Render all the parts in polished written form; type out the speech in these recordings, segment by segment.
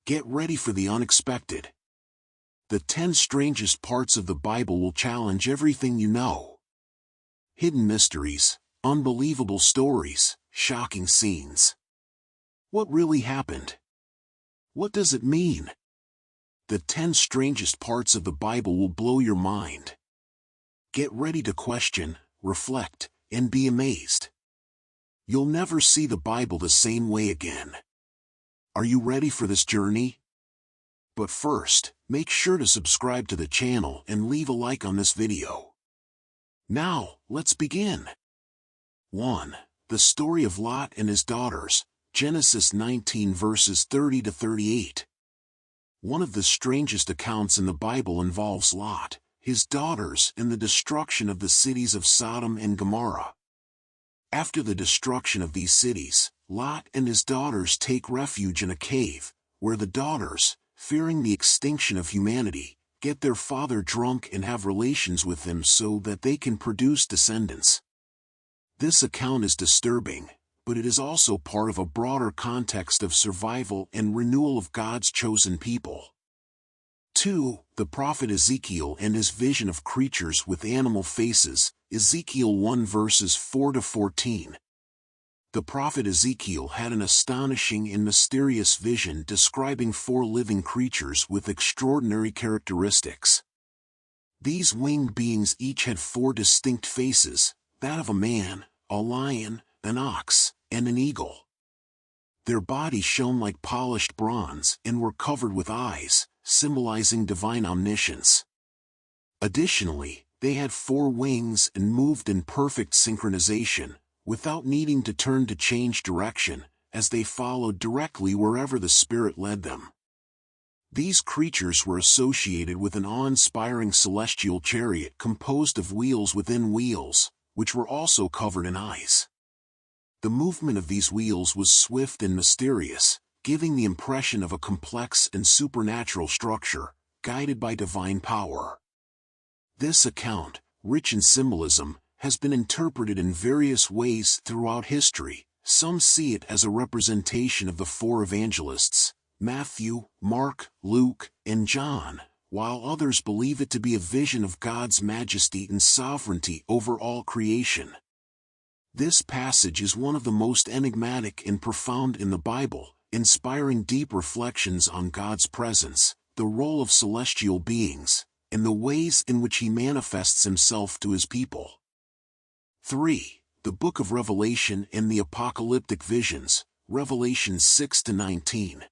Get ready for the unexpected. The 10 strangest parts of the Bible will challenge everything you know. Hidden mysteries, unbelievable stories, shocking scenes. What really happened? What does it mean? The 10 strangest parts of the Bible will blow your mind. Get ready to question, reflect, and be amazed. You'll never see the Bible the same way again. Are you ready for this journey? But first, make sure to subscribe to the channel and leave a like on this video. Now, let's begin. 1. The story of Lot and his daughters, Genesis 19 verses 30 to 38. One of the strangest accounts in the Bible involves Lot, his daughters, and the destruction of the cities of Sodom and Gomorrah. After the destruction of these cities, Lot and his daughters take refuge in a cave, where the daughters, fearing the extinction of humanity, get their father drunk and have relations with him so that they can produce descendants. This account is disturbing, but it is also part of a broader context of survival and renewal of God's chosen people. 2. The prophet Ezekiel and his vision of creatures with animal faces, Ezekiel 1 verses 4 to 14. The prophet Ezekiel had an astonishing and mysterious vision describing 4 living creatures with extraordinary characteristics. These winged beings each had 4 distinct faces, that of a man, a lion, an ox, and an eagle. Their bodies shone like polished bronze and were covered with eyes, symbolizing divine omniscience. Additionally, they had 4 wings and moved in perfect synchronization, without needing to turn to change direction, as they followed directly wherever the Spirit led them. These creatures were associated with an awe-inspiring celestial chariot composed of wheels within wheels, which were also covered in eyes. The movement of these wheels was swift and mysterious, giving the impression of a complex and supernatural structure, guided by divine power. This account, rich in symbolism, has been interpreted in various ways throughout history. Some see it as a representation of the 4 evangelists, Matthew, Mark, Luke, and John, while others believe it to be a vision of God's majesty and sovereignty over all creation. This passage is one of the most enigmatic and profound in the Bible, inspiring deep reflections on God's presence, the role of celestial beings, and the ways in which He manifests Himself to His people. 3. The Book of Revelation and the Apocalyptic Visions, Revelation 6 to 19.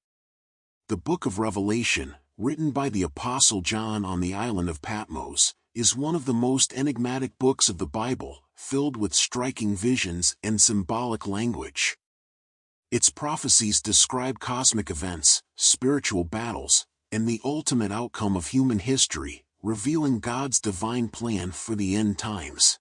The Book of Revelation, written by the Apostle John on the island of Patmos, is one of the most enigmatic books of the Bible, filled with striking visions and symbolic language. Its prophecies describe cosmic events, spiritual battles, and the ultimate outcome of human history, revealing God's divine plan for the end times.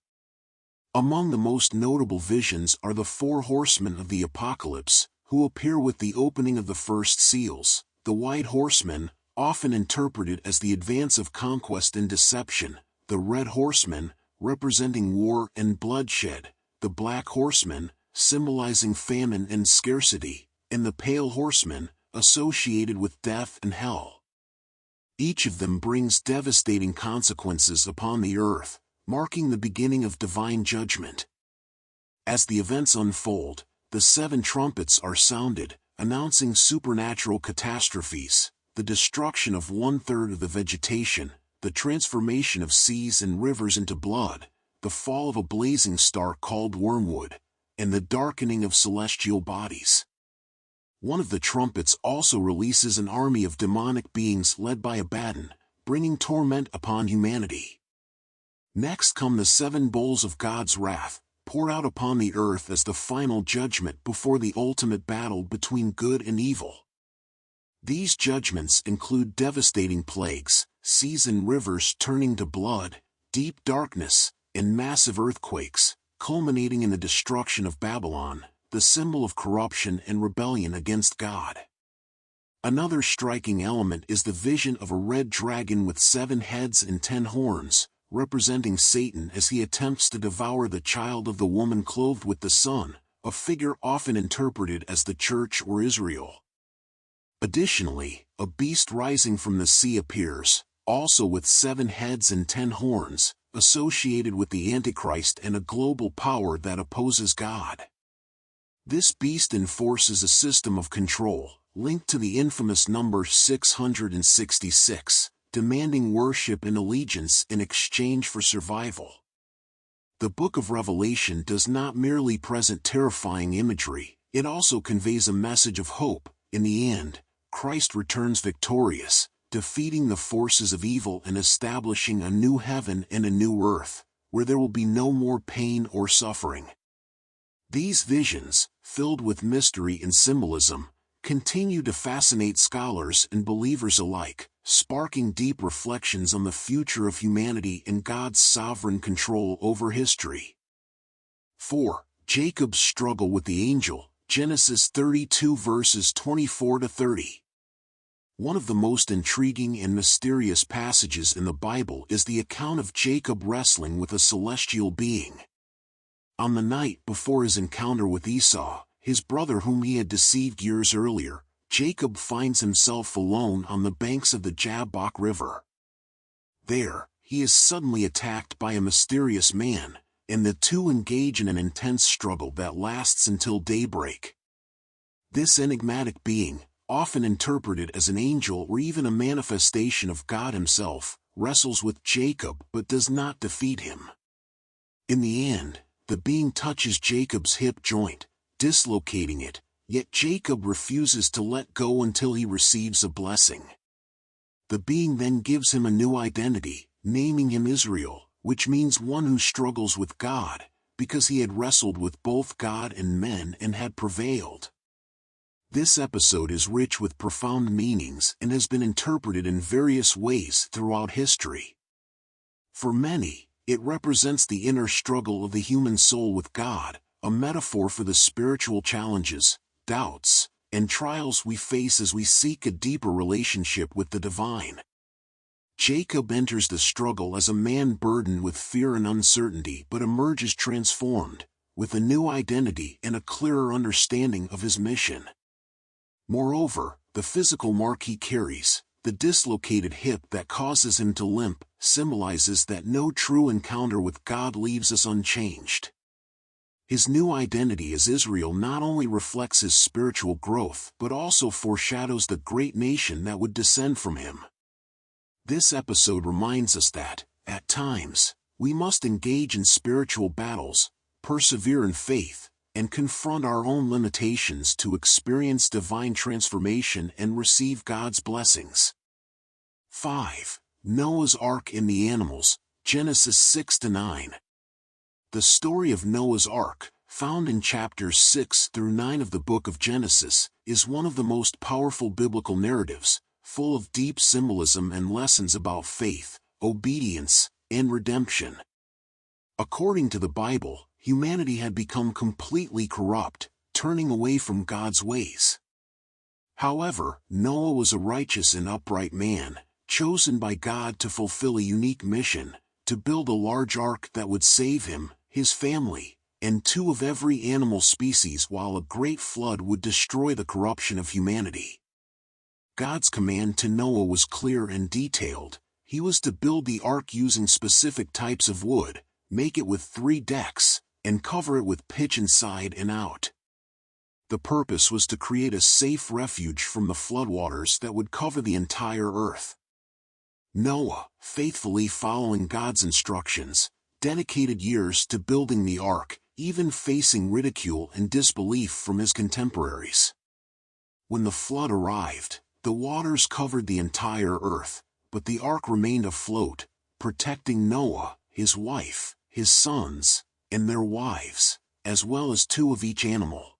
Among the most notable visions are the 4 horsemen of the apocalypse, who appear with the opening of the first seals, the white horseman, often interpreted as the advance of conquest and deception, the red horseman, representing war and bloodshed, the black horseman, symbolizing famine and scarcity, and the pale horseman, associated with death and hell. Each of them brings devastating consequences upon the earth, marking the beginning of divine judgment. As the events unfold, the 7 trumpets are sounded, announcing supernatural catastrophes, the destruction of 1/3 of the vegetation, the transformation of seas and rivers into blood, the fall of a blazing star called wormwood, and the darkening of celestial bodies. One of the trumpets also releases an army of demonic beings led by Abaddon, bringing torment upon humanity. Next come the 7 bowls of God's wrath, poured out upon the earth as the final judgment before the ultimate battle between good and evil. These judgments include devastating plagues, seas and rivers turning to blood, deep darkness, and massive earthquakes, culminating in the destruction of Babylon, the symbol of corruption and rebellion against God. Another striking element is the vision of a red dragon with 7 heads and 10 horns, representing Satan as he attempts to devour the child of the woman clothed with the sun, a figure often interpreted as the Church or Israel. Additionally, a beast rising from the sea appears, also with 7 heads and 10 horns, associated with the Antichrist and a global power that opposes God. This beast enforces a system of control, linked to the infamous number 666, demanding worship and allegiance in exchange for survival. The Book of Revelation does not merely present terrifying imagery, it also conveys a message of hope. In the end, Christ returns victorious, defeating the forces of evil and establishing a new heaven and a new earth, where there will be no more pain or suffering. These visions, filled with mystery and symbolism, continue to fascinate scholars and believers alike, sparking deep reflections on the future of humanity and God's sovereign control over history. 4. Jacob's struggle with the angel, Genesis 32 verses 24 to 30. One of the most intriguing and mysterious passages in the Bible is the account of Jacob wrestling with a celestial being. On the night before his encounter with Esau, his brother whom he had deceived years earlier, Jacob finds himself alone on the banks of the Jabbok River. There, he is suddenly attacked by a mysterious man, and the two engage in an intense struggle that lasts until daybreak. This enigmatic being, often interpreted as an angel or even a manifestation of God himself, wrestles with Jacob but does not defeat him. In the end, the being touches Jacob's hip joint, dislocating it, yet Jacob refuses to let go until he receives a blessing. The being then gives him a new identity, naming him Israel, which means one who struggles with God, because he had wrestled with both God and men and had prevailed. This episode is rich with profound meanings and has been interpreted in various ways throughout history. For many, it represents the inner struggle of the human soul with God, a metaphor for the spiritual challenges, doubts, and trials we face as we seek a deeper relationship with the divine. Jacob enters the struggle as a man burdened with fear and uncertainty but emerges transformed, with a new identity and a clearer understanding of his mission. Moreover, the physical mark he carries, the dislocated hip that causes him to limp, symbolizes that no true encounter with God leaves us unchanged. His new identity as Israel not only reflects his spiritual growth but also foreshadows the great nation that would descend from him. This episode reminds us that, at times, we must engage in spiritual battles, persevere in faith, and confront our own limitations to experience divine transformation and receive God's blessings. 5. Noah's Ark and the Animals, Genesis 6-9. The story of Noah's Ark, found in chapters 6 through 9 of the book of Genesis, is one of the most powerful biblical narratives, full of deep symbolism and lessons about faith, obedience, and redemption. According to the Bible, humanity had become completely corrupt, turning away from God's ways. However, Noah was a righteous and upright man, chosen by God to fulfill a unique mission, to build a large ark that would save him, his family, and 2 of every animal species while a great flood would destroy the corruption of humanity. God's command to Noah was clear and detailed. He was to build the ark using specific types of wood, make it with 3 decks, and cover it with pitch inside and out. The purpose was to create a safe refuge from the floodwaters that would cover the entire earth. Noah, faithfully following God's instructions, dedicated years to building the ark, even facing ridicule and disbelief from his contemporaries. When the flood arrived, the waters covered the entire earth, but the ark remained afloat, protecting Noah, his wife, his sons, and their wives, as well as 2 of each animal.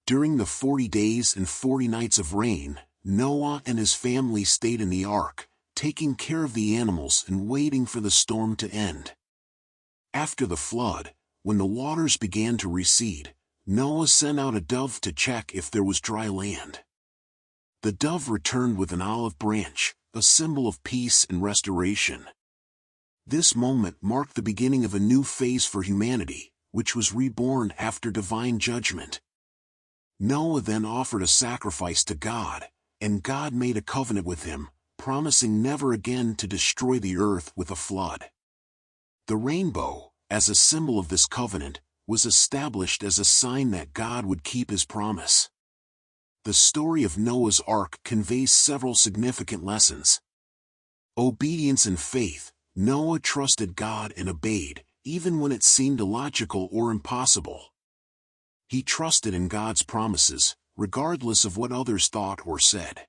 During the 40 days and 40 nights of rain, Noah and his family stayed in the ark, taking care of the animals and waiting for the storm to end. After the flood, when the waters began to recede, Noah sent out a dove to check if there was dry land. The dove returned with an olive branch, a symbol of peace and restoration. This moment marked the beginning of a new phase for humanity, which was reborn after divine judgment. Noah then offered a sacrifice to God, and God made a covenant with him, promising never again to destroy the earth with a flood. The rainbow, as a symbol of this covenant, was established as a sign that God would keep his promise. The story of Noah's Ark conveys several significant lessons. Obedience and faith. Noah trusted God and obeyed, even when it seemed illogical or impossible. He trusted in God's promises, regardless of what others thought or said.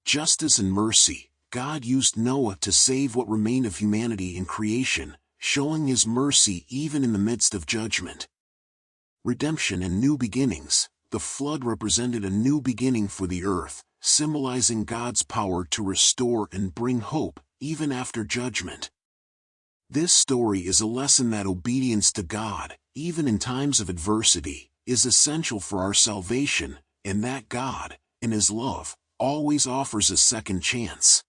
Justice and mercy. God used Noah to save what remained of humanity in creation, showing his mercy even in the midst of judgment. Redemption and new beginnings. The flood represented a new beginning for the earth, symbolizing God's power to restore and bring hope, even after judgment. This story is a lesson that obedience to God, even in times of adversity, is essential for our salvation, and that God, in his love, always offers a second chance.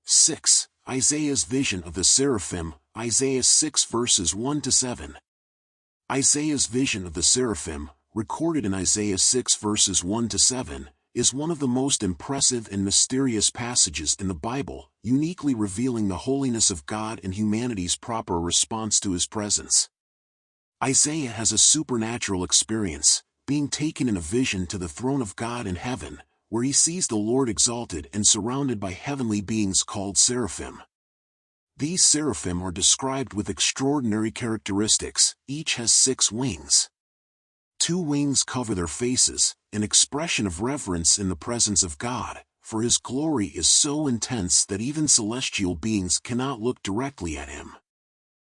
6. Isaiah's vision of the seraphim. Isaiah 6 verses 1-7. Isaiah's vision of the seraphim, recorded in Isaiah 6 verses 1-7, is one of the most impressive and mysterious passages in the Bible, uniquely revealing the holiness of God and humanity's proper response to his presence. Isaiah has a supernatural experience, being taken in a vision to the throne of God in heaven, where he sees the Lord exalted and surrounded by heavenly beings called seraphim. These seraphim are described with extraordinary characteristics. Each has 6 wings. 2 wings cover their faces, an expression of reverence in the presence of God, for his glory is so intense that even celestial beings cannot look directly at him.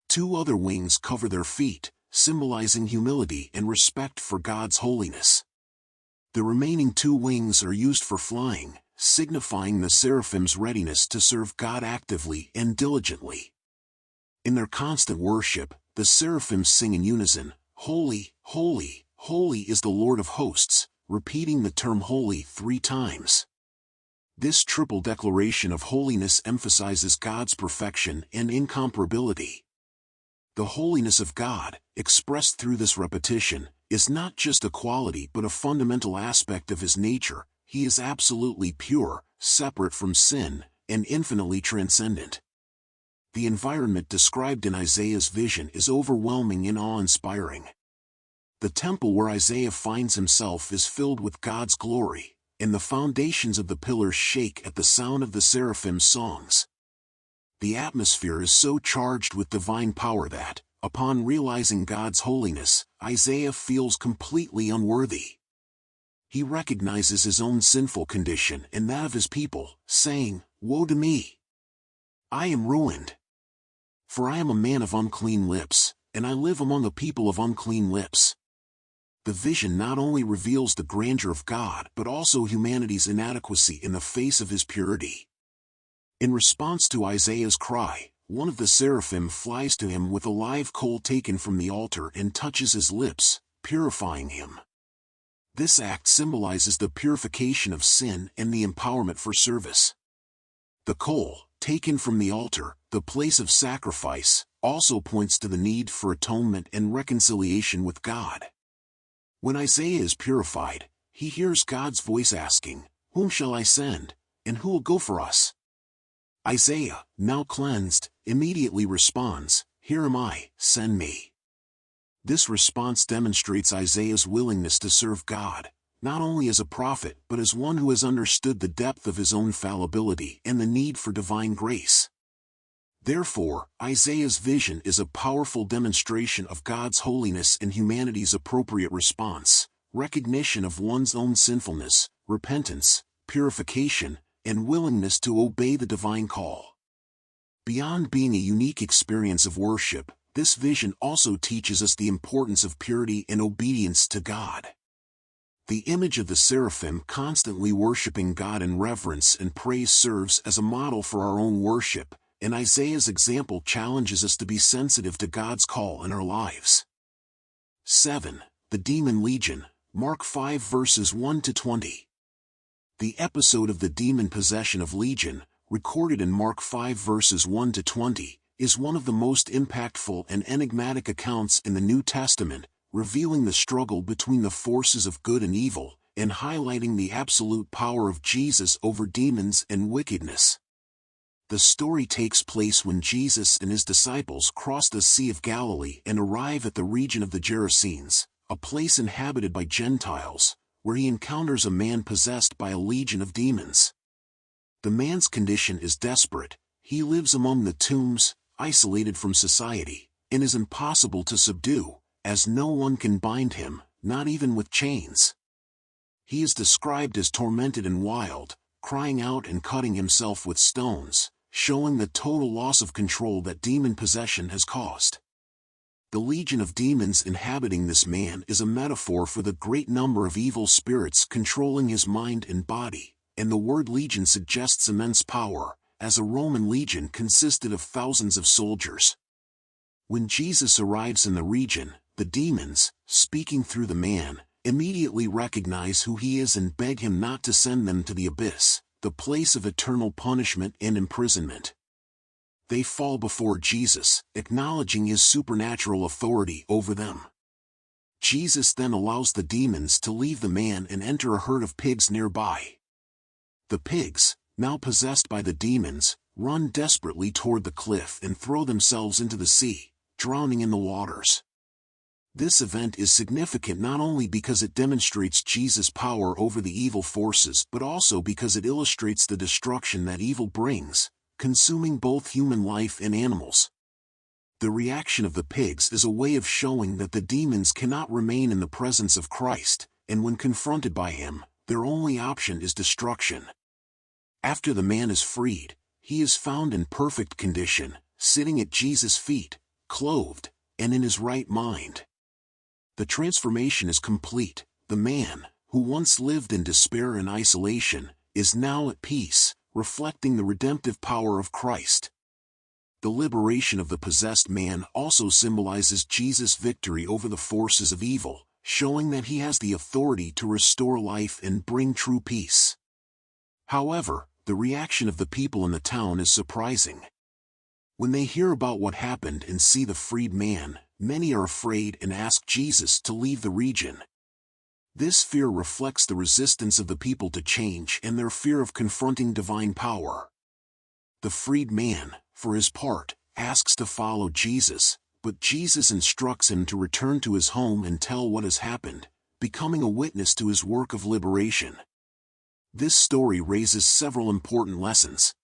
2 other wings cover their feet, symbolizing humility and respect for God's holiness. The remaining 2 wings are used for flying, signifying the seraphim's readiness to serve God actively and diligently. In their constant worship, the seraphim sing in unison, "Holy, holy, holy is the Lord of hosts," repeating the term holy 3 times. This triple declaration of holiness emphasizes God's perfection and incomparability. The holiness of God, expressed through this repetition, is not just a quality but a fundamental aspect of his nature. He is absolutely pure, separate from sin, and infinitely transcendent. The environment described in Isaiah's vision is overwhelming and awe-inspiring. The temple where Isaiah finds himself is filled with God's glory, and the foundations of the pillars shake at the sound of the seraphim's songs. The atmosphere is so charged with divine power that, upon realizing God's holiness, Isaiah feels completely unworthy. He recognizes his own sinful condition and that of his people, saying, "Woe to me! I am ruined. For I am a man of unclean lips, and I live among a people of unclean lips." The vision not only reveals the grandeur of God but also humanity's inadequacy in the face of his purity. In response to Isaiah's cry, one of the seraphim flies to him with a live coal taken from the altar and touches his lips, purifying him. This act symbolizes the purification of sin and the empowerment for service. The coal, taken from the altar, the place of sacrifice, also points to the need for atonement and reconciliation with God. When Isaiah is purified, he hears God's voice asking, "Whom shall I send, and who will go for us?" Isaiah, now cleansed, immediately responds, "Here am I, send me." This response demonstrates Isaiah's willingness to serve God, not only as a prophet but as one who has understood the depth of his own fallibility and the need for divine grace. Therefore, Isaiah's vision is a powerful demonstration of God's holiness and humanity's appropriate response, recognition of one's own sinfulness, repentance, purification, and willingness to obey the divine call. Beyond being a unique experience of worship, this vision also teaches us the importance of purity and obedience to God. The image of the seraphim constantly worshiping God in reverence and praise serves as a model for our own worship, and Isaiah's example challenges us to be sensitive to God's call in our lives. 7. The Demon Legion, Mark 5 verses 1-20. The episode of the demon possession of Legion, recorded in Mark 5 verses 1-20, is one of the most impactful and enigmatic accounts in the New Testament, revealing the struggle between the forces of good and evil, and highlighting the absolute power of Jesus over demons and wickedness. The story takes place when Jesus and his disciples cross the Sea of Galilee and arrive at the region of the Gerasenes, a place inhabited by Gentiles, where he encounters a man possessed by a legion of demons. The man's condition is desperate. He lives among the tombs, isolated from society, and is impossible to subdue, as no one can bind him, not even with chains. He is described as tormented and wild, crying out and cutting himself with stones, showing the total loss of control that demon possession has caused. The legion of demons inhabiting this man is a metaphor for the great number of evil spirits controlling his mind and body, and the word legion suggests immense power, as a Roman legion consisted of thousands of soldiers. When Jesus arrives in the region, the demons, speaking through the man, immediately recognize who he is and beg him not to send them to the abyss, the place of eternal punishment and imprisonment. They fall before Jesus, acknowledging his supernatural authority over them. Jesus then allows the demons to leave the man and enter a herd of pigs nearby. The pigs, now possessed by the demons, run desperately toward the cliff and throw themselves into the sea, drowning in the waters. This event is significant not only because it demonstrates Jesus' power over the evil forces but also because it illustrates the destruction that evil brings, consuming both human life and animals. The reaction of the pigs is a way of showing that the demons cannot remain in the presence of Christ, and when confronted by him, their only option is destruction. After the man is freed, he is found in perfect condition, sitting at Jesus' feet, clothed, and in his right mind. The transformation is complete. The man, who once lived in despair and isolation, is now at peace, reflecting the redemptive power of Christ. The liberation of the possessed man also symbolizes Jesus' victory over the forces of evil, showing that he has the authority to restore life and bring true peace. However, the reaction of the people in the town is surprising. When they hear about what happened and see the freed man, many are afraid and ask Jesus to leave the region. This fear reflects the resistance of the people to change and their fear of confronting divine power. The freed man, for his part, asks to follow Jesus, but Jesus instructs him to return to his home and tell what has happened, becoming a witness to his work of liberation. This story raises several important lessons.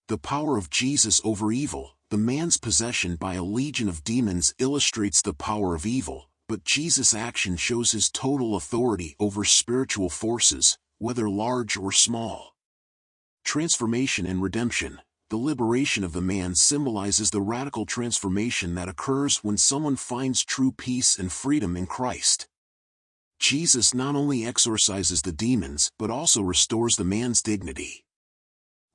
The power of Jesus over evil. The man's possession by a legion of demons illustrates the power of evil, but Jesus' action shows his total authority over spiritual forces, whether large or small. Transformation and redemption. The liberation of the man symbolizes the radical transformation that occurs when someone finds true peace and freedom in Christ. Jesus not only exorcises the demons but also restores the man's dignity.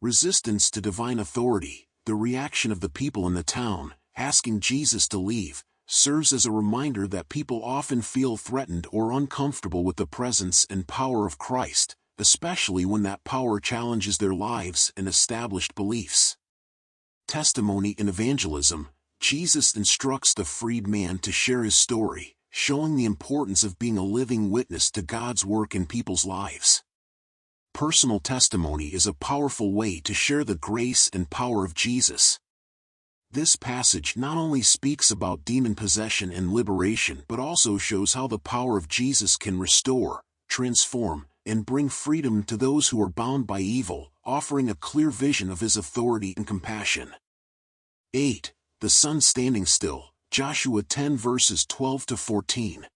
Resistance to divine authority. The reaction of the people in the town, asking Jesus to leave, serves as a reminder that people often feel threatened or uncomfortable with the presence and power of Christ, especially when that power challenges their lives and established beliefs. Testimony and evangelism. Jesus instructs the freed man to share his story, showing the importance of being a living witness to God's work in people's lives. Personal testimony is a powerful way to share the grace and power of Jesus. This passage not only speaks about demon possession and liberation but also shows how the power of Jesus can restore, transform, and bring freedom to those who are bound by evil, offering a clear vision of his authority and compassion. 8. The sun standing still. Joshua 10 verses 12 to 14.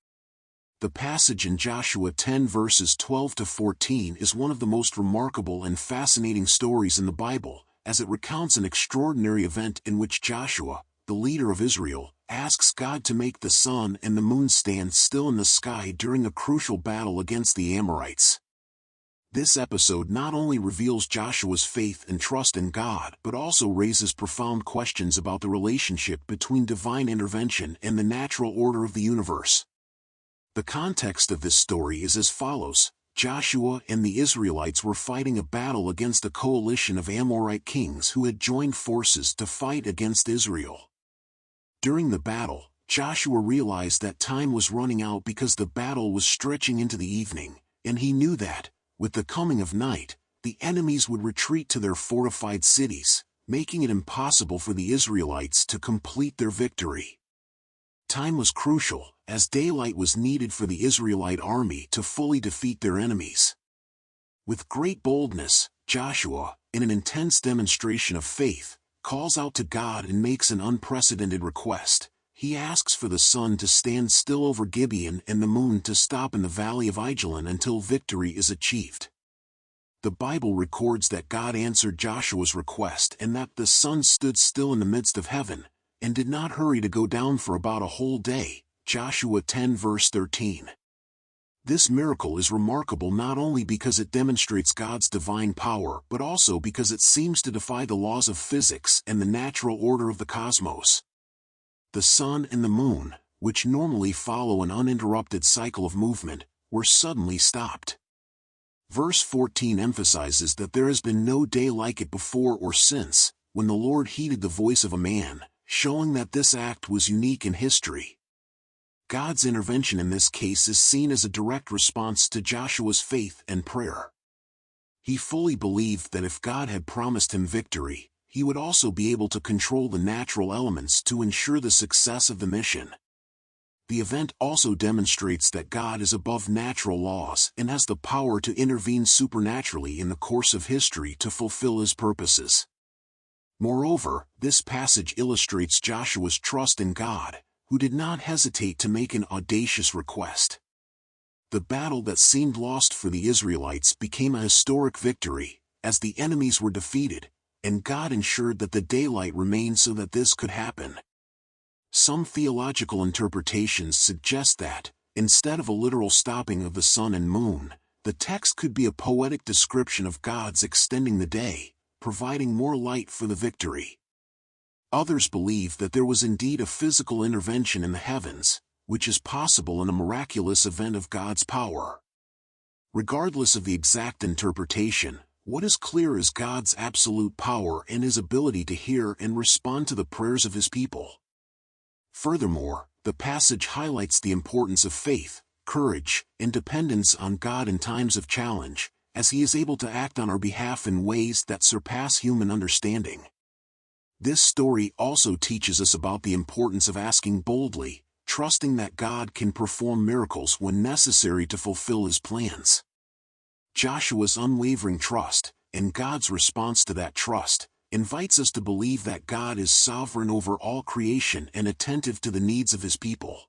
The passage in Joshua 10 verses 12 to 14 is one of the most remarkable and fascinating stories in the Bible, as it recounts an extraordinary event in which Joshua, the leader of Israel, asks God to make the sun and the moon stand still in the sky during a crucial battle against the Amorites. This episode not only reveals Joshua's faith and trust in God but also raises profound questions about the relationship between divine intervention and the natural order of the universe. The context of this story is as follows. Joshua and the Israelites were fighting a battle against a coalition of Amorite kings who had joined forces to fight against Israel. During the battle, Joshua realized that time was running out because the battle was stretching into the evening, and he knew that, with the coming of night, the enemies would retreat to their fortified cities, making it impossible for the Israelites to complete their victory. Time was crucial, as daylight was needed for the Israelite army to fully defeat their enemies. With great boldness, Joshua, in an intense demonstration of faith, calls out to God and makes an unprecedented request. He asks for the sun to stand still over Gibeon and the moon to stop in the valley of Ajalon until victory is achieved. The Bible records that God answered Joshua's request and that the sun stood still in the midst of heaven, and did not hurry to go down for about a whole day. Joshua 10 verse 13. This miracle is remarkable not only because it demonstrates God's divine power but also because it seems to defy the laws of physics and the natural order of the cosmos. The sun and the moon, which normally follow an uninterrupted cycle of movement, were suddenly stopped. Verse 14 emphasizes that there has been no day like it before or since, when the Lord heeded the voice of a man, showing that this act was unique in history. God's intervention in this case is seen as a direct response to Joshua's faith and prayer. He fully believed that if God had promised him victory, he would also be able to control the natural elements to ensure the success of the mission. The event also demonstrates that God is above natural laws and has the power to intervene supernaturally in the course of history to fulfill his purposes. Moreover, this passage illustrates Joshua's trust in God, who did not hesitate to make an audacious request. The battle that seemed lost for the Israelites became a historic victory, as the enemies were defeated, and God ensured that the daylight remained so that this could happen. Some theological interpretations suggest that, instead of a literal stopping of the sun and moon, the text could be a poetic description of God's extending the day, providing more light for the victory. Others believe that there was indeed a physical intervention in the heavens, which is possible in a miraculous event of God's power. Regardless of the exact interpretation, what is clear is God's absolute power and his ability to hear and respond to the prayers of his people. Furthermore, the passage highlights the importance of faith, courage, and dependence on God in times of challenge, as he is able to act on our behalf in ways that surpass human understanding. This story also teaches us about the importance of asking boldly, trusting that God can perform miracles when necessary to fulfill his plans. Joshua's unwavering trust, and God's response to that trust, invites us to believe that God is sovereign over all creation and attentive to the needs of his people.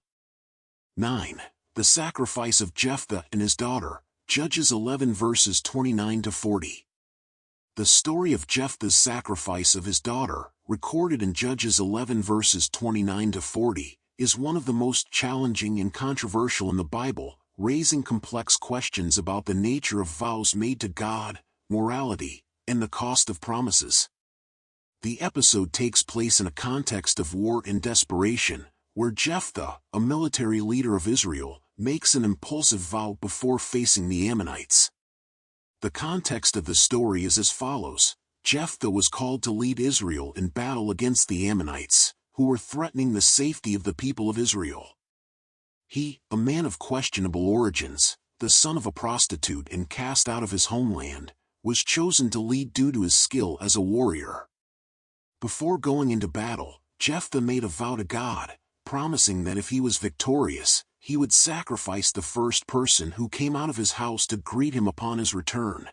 9. The sacrifice of Jephthah and his daughter, Judges 11 verses 29 to 40. The story of Jephthah's sacrifice of his daughter, recorded in Judges 11 verses 29 to 40, is one of the most challenging and controversial in the Bible, raising complex questions about the nature of vows made to God, morality, and the cost of promises. The episode takes place in a context of war and desperation, where Jephthah, a military leader of Israel, makes an impulsive vow before facing the Ammonites. The context of the story is as follows. Jephthah was called to lead Israel in battle against the Ammonites, who were threatening the safety of the people of Israel. He, a man of questionable origins, the son of a prostitute and cast out of his homeland, was chosen to lead due to his skill as a warrior. Before going into battle, Jephthah made a vow to God, promising that if he was victorious, he would sacrifice the first person who came out of his house to greet him upon his return.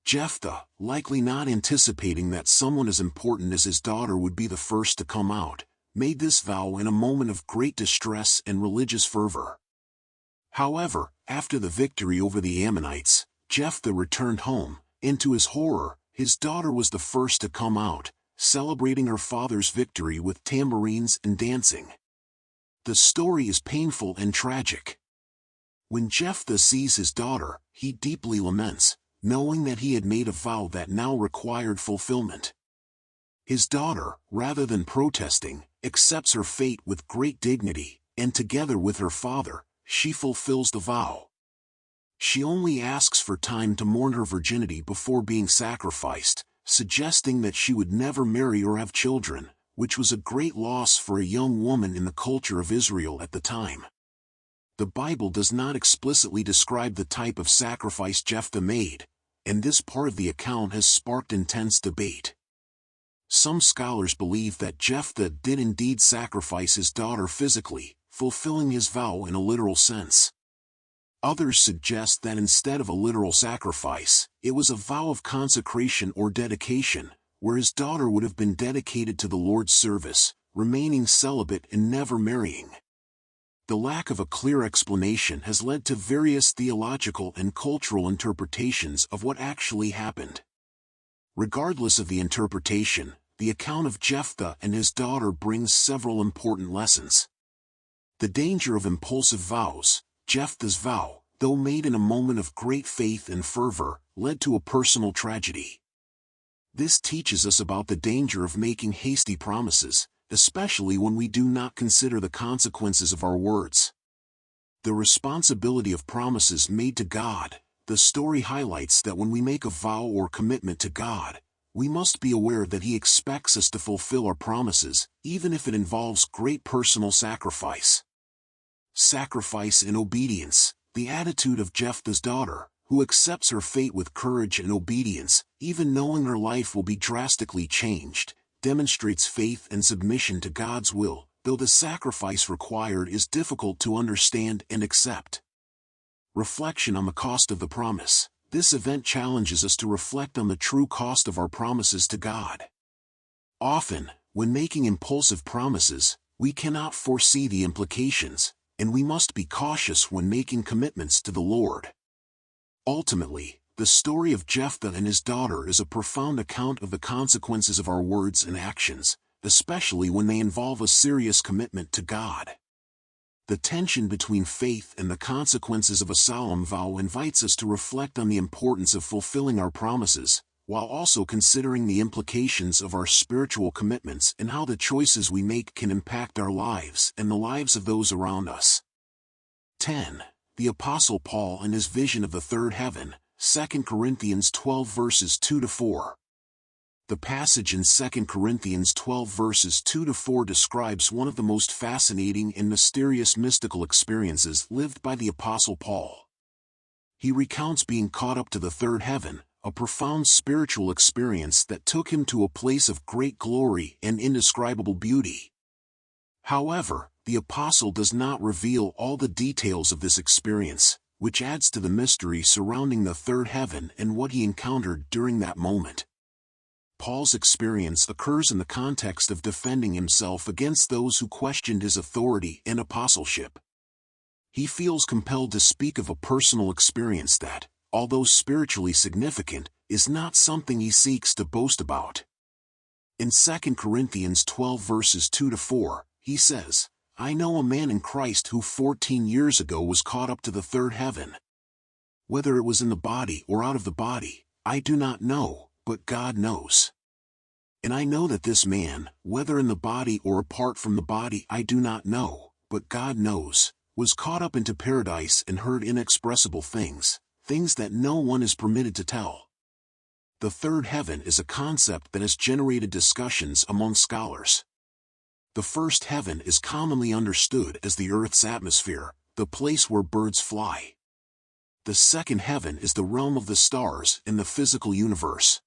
Jephthah, likely not anticipating that someone as important as his daughter would be the first to come out, made this vow in a moment of great distress and religious fervor. However, after the victory over the Ammonites, Jephthah returned home, and to his horror, his daughter was the first to come out, celebrating her father's victory with tambourines and dancing. The story is painful and tragic. When Jephthah sees his daughter, he deeply laments, knowing that he had made a vow that now required fulfillment. His daughter, rather than protesting, accepts her fate with great dignity, and together with her father, she fulfills the vow. She only asks for time to mourn her virginity before being sacrificed, suggesting that she would never marry or have children, which was a great loss for a young woman in the culture of Israel at the time. The Bible does not explicitly describe the type of sacrifice Jephthah made, and this part of the account has sparked intense debate. Some scholars believe that Jephthah did indeed sacrifice his daughter physically, fulfilling his vow in a literal sense. Others suggest that instead of a literal sacrifice, it was a vow of consecration or dedication, where his daughter would have been dedicated to the Lord's service, remaining celibate and never marrying. The lack of a clear explanation has led to various theological and cultural interpretations of what actually happened. Regardless of the interpretation, the account of Jephthah and his daughter brings several important lessons. The danger of impulsive vows. Jephthah's vow, though made in a moment of great faith and fervor, led to a personal tragedy. This teaches us about the danger of making hasty promises, especially when we do not consider the consequences of our words. The responsibility of promises made to God. The story highlights that when we make a vow or commitment to God, we must be aware that He expects us to fulfill our promises, even if it involves great personal sacrifice. Sacrifice in obedience. The attitude of Jephthah's daughter, who accepts her fate with courage and obedience, even knowing her life will be drastically changed, demonstrates faith and submission to God's will, though the sacrifice required is difficult to understand and accept. Reflection on the cost of the promise. This event challenges us to reflect on the true cost of our promises to God. Often, when making impulsive promises, we cannot foresee the implications, and we must be cautious when making commitments to the Lord. Ultimately, the story of Jephthah and his daughter is a profound account of the consequences of our words and actions, especially when they involve a serious commitment to God. The tension between faith and the consequences of a solemn vow invites us to reflect on the importance of fulfilling our promises, while also considering the implications of our spiritual commitments and how the choices we make can impact our lives and the lives of those around us. 10. The Apostle Paul and his vision of the third heaven, 2 Corinthians 12 verses 2-4. The passage in 2 Corinthians 12 verses 2-4 describes one of the most fascinating and mysterious mystical experiences lived by the Apostle Paul. He recounts being caught up to the third heaven, a profound spiritual experience that took him to a place of great glory and indescribable beauty. However, the apostle does not reveal all the details of this experience, which adds to the mystery surrounding the third heaven and what he encountered during that moment. Paul's experience occurs in the context of defending himself against those who questioned his authority and apostleship. He feels compelled to speak of a personal experience that, although spiritually significant, is not something he seeks to boast about. In 2 Corinthians 12 verses 2-4, he says, "I know a man in Christ who 14 years ago was caught up to the third heaven. Whether it was in the body or out of the body, I do not know, but God knows. And I know that this man, whether in the body or apart from the body I do not know, but God knows, was caught up into paradise and heard inexpressible things, things that no one is permitted to tell." The third heaven is a concept that has generated discussions among scholars. The first heaven is commonly understood as the Earth's atmosphere, the place where birds fly. The second heaven is the realm of the stars in the physical universe.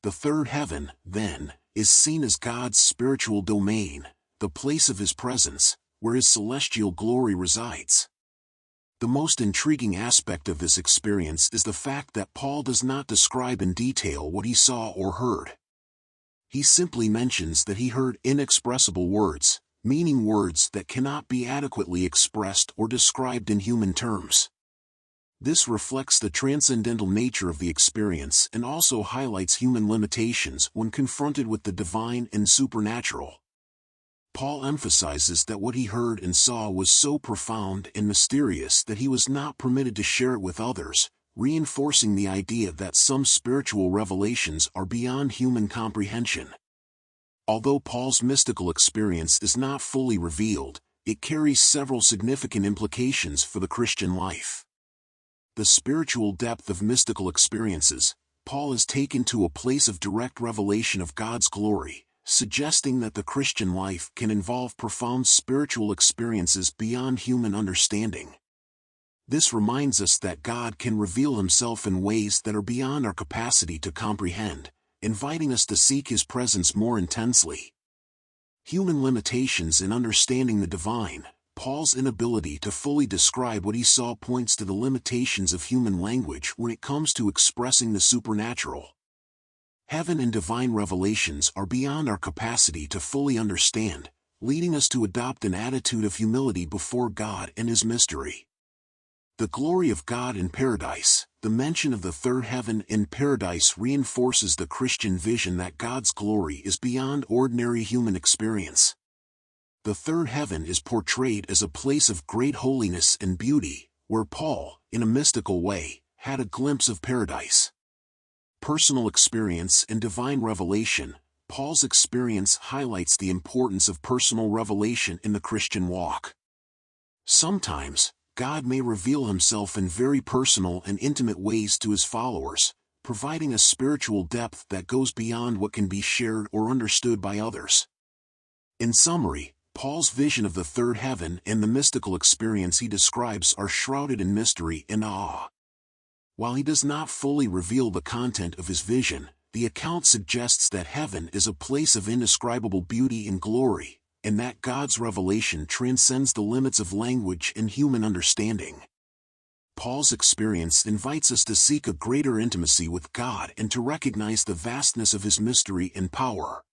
The third heaven, then, is seen as God's spiritual domain, the place of His presence, where His celestial glory resides. The most intriguing aspect of this experience is the fact that Paul does not describe in detail what he saw or heard. He simply mentions that he heard inexpressible words, meaning words that cannot be adequately expressed or described in human terms. This reflects the transcendental nature of the experience and also highlights human limitations when confronted with the divine and supernatural. Paul emphasizes that what he heard and saw was so profound and mysterious that he was not permitted to share it with others, reinforcing the idea that some spiritual revelations are beyond human comprehension. Although Paul's mystical experience is not fully revealed, it carries several significant implications for the Christian life. The spiritual depth of mystical experiences. Paul is taken to a place of direct revelation of God's glory, suggesting that the Christian life can involve profound spiritual experiences beyond human understanding. This reminds us that God can reveal himself in ways that are beyond our capacity to comprehend, inviting us to seek his presence more intensely. Human limitations in understanding the divine. Paul's inability to fully describe what he saw points to the limitations of human language when it comes to expressing the supernatural. Heaven and divine revelations are beyond our capacity to fully understand, leading us to adopt an attitude of humility before God and his mystery. The glory of God in paradise. The mention of the third heaven in paradise reinforces the Christian vision that God's glory is beyond ordinary human experience. The third heaven is portrayed as a place of great holiness and beauty, where Paul, in a mystical way, had a glimpse of paradise. Personal experience and divine revelation. Paul's experience highlights the importance of personal revelation in the Christian walk. Sometimes, God may reveal himself in very personal and intimate ways to his followers, providing a spiritual depth that goes beyond what can be shared or understood by others. In summary, Paul's vision of the third heaven and the mystical experience he describes are shrouded in mystery and awe. While he does not fully reveal the content of his vision, the account suggests that heaven is a place of indescribable beauty and glory, and that God's revelation transcends the limits of language and human understanding. Paul's experience invites us to seek a greater intimacy with God and to recognize the vastness of his mystery and power.